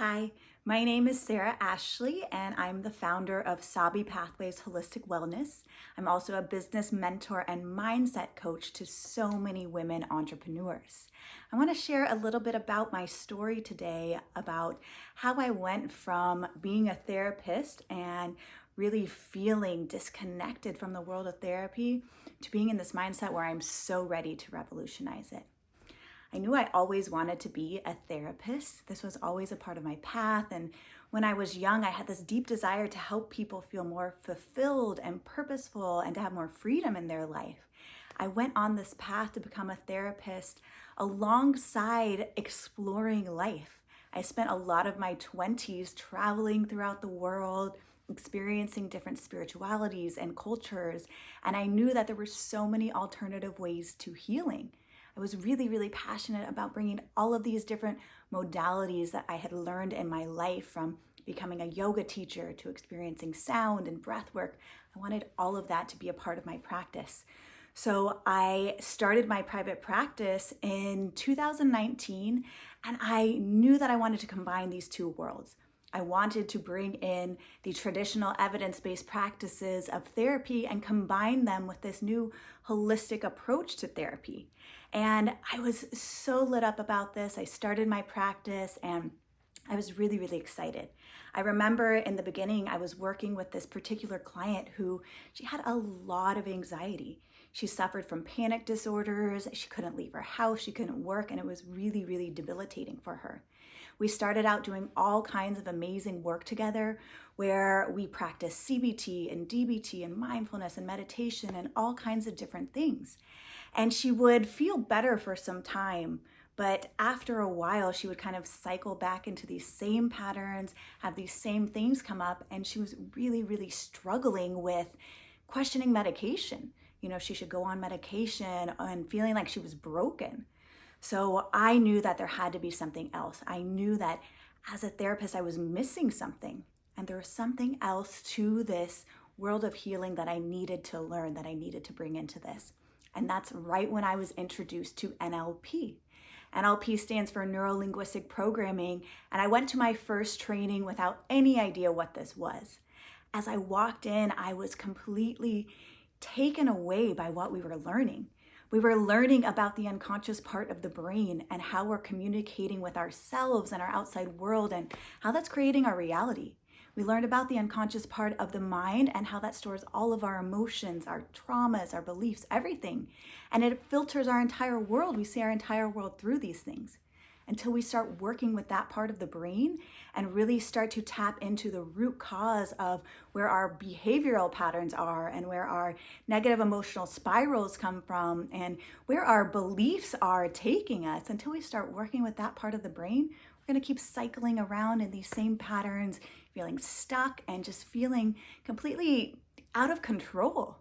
Hi, my name is Sara Ashley, and I'm the founder of SABI Pathways Holistic Wellness. I'm also a business mentor and mindset coach to so many women entrepreneurs. I want to share a little bit about my story today about how I went from being a therapist and really feeling disconnected from the world of therapy to being in this mindset where I'm so ready to revolutionize it. I knew I always wanted to be a therapist. This was always a part of my path. And when I was young, I had this deep desire to help people feel more fulfilled and purposeful and to have more freedom in their life. I went on this path to become a therapist alongside exploring life. I spent a lot of my 20s traveling throughout the world, experiencing different spiritualities and cultures. And I knew that there were so many alternative ways to healing. I was really passionate about bringing all of these different modalities that I had learned in my life, from becoming a yoga teacher to experiencing sound and breath work. I wanted all of that to be a part of my practice. So I started my private practice in 2019, and I knew that I wanted to combine these two worlds. I wanted to bring in the traditional evidence-based practices of therapy and combine them with this new holistic approach to therapy. And I was so lit up about this. I started my practice and I was really excited. I remember in the beginning, I was working with this particular client who she had a lot of anxiety. She suffered from panic disorders. She couldn't leave her house. She couldn't work. And it was really debilitating for her. We started out doing all kinds of amazing work together where we practiced CBT and DBT and mindfulness and meditation and all kinds of different things. And she would feel better for some time, but after a while, she would kind of cycle back into these same patterns, have these same things come up, and she was really struggling with questioning medication. You know, she should go on medication and feeling like she was broken. So I knew that there had to be something else. I knew that as a therapist, I was missing something, and there was something else to this world of healing that I needed to learn, that I needed to bring into this. And that's right when I was introduced to NLP. NLP stands for Neuro-Linguistic Programming, and I went to my first training without any idea what this was. As I walked in, I was completely taken away by what we were learning. We were learning about the unconscious part of the brain and how we're communicating with ourselves and our outside world and how that's creating our reality. We learned about the unconscious part of the mind and how that stores all of our emotions, our traumas, our beliefs, everything. And it filters our entire world. We see our entire world through these things. Until we start working with that part of the brain and really start to tap into the root cause of where our behavioral patterns are and where our negative emotional spirals come from and where our beliefs are taking us. Until we start working with that part of the brain, we're going to keep cycling around in these same patterns, feeling stuck and just feeling completely out of control.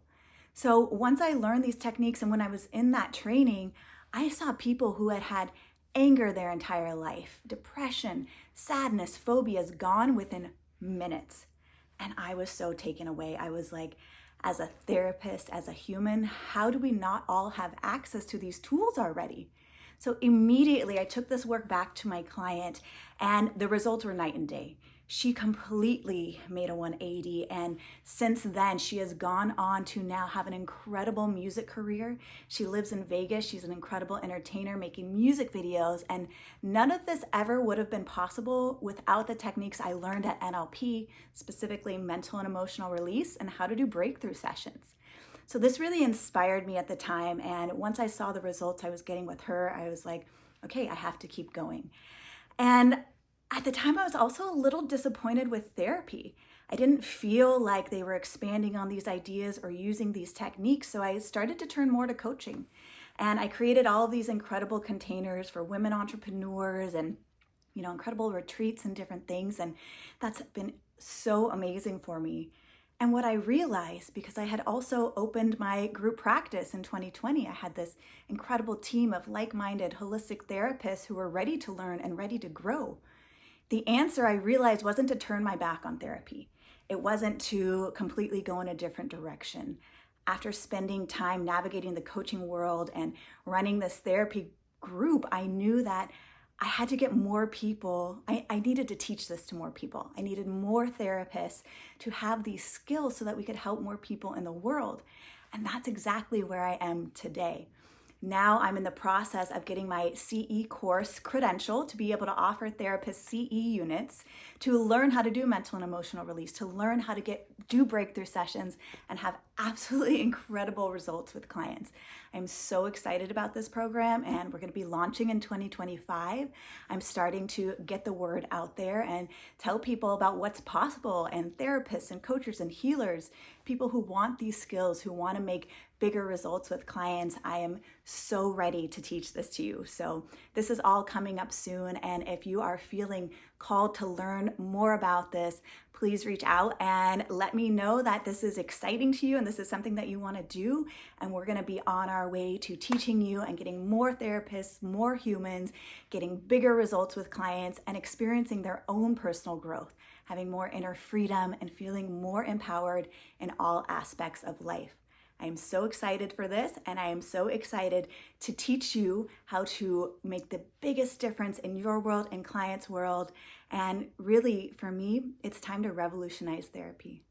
So once I learned these techniques and when I was in that training, I saw people who had had anger their entire life, depression, sadness, phobias gone within minutes. And I was so taken away. I was like, as a therapist, as a human, how do we not all have access to these tools already? So immediately I took this work back to my client and the results were night and day. She completely made a 180, and since then she has gone on to now have an incredible music career. She lives in Vegas. She's an incredible entertainer making music videos, and none of this ever would have been possible without the techniques I learned at NLP, specifically mental and emotional release and how to do breakthrough sessions. So this really inspired me at the time, and once I saw the results I was getting with her, I was like, okay, I have to keep going. And at the time, I was also a little disappointed with therapy. I didn't feel like they were expanding on these ideas or using these techniques, so I started to turn more to coaching. And I created all of these incredible containers for women entrepreneurs and, incredible retreats and different things. And that's been so amazing for me. And what I realized, because I had also opened my group practice in 2020, I had this incredible team of like-minded holistic therapists who were ready to learn and ready to grow. The answer, I realized, wasn't to turn my back on therapy. It wasn't to completely go in a different direction. After spending time navigating the coaching world and running this therapy group, I knew that I had to get more people. I needed to teach this to more people. I needed more therapists to have these skills so that we could help more people in the world. And that's exactly where I am today. Now I'm in the process of getting my CE course credential to be able to offer therapists CE units, to learn how to do mental and emotional release, to learn how to do breakthrough sessions and have absolutely incredible results with clients. I'm so excited about this program, and we're going to be launching in 2025. I'm starting to get the word out there and tell people about what's possible, and therapists and coaches and healers, people who want these skills, who want to make bigger results with clients. I am so ready to teach this to you. So this is all coming up soon. And if you are feeling called to learn more about this, please reach out and let me know that this is exciting to you and this is something that you want to do. And we're going to be on our way to teaching you and getting more therapists, more humans, getting bigger results with clients and experiencing their own personal growth, having more inner freedom and feeling more empowered in all aspects of life. I am so excited for this, and I am so excited to teach you how to make the biggest difference in your world and clients' world. And really, for me, it's time to revolutionize therapy.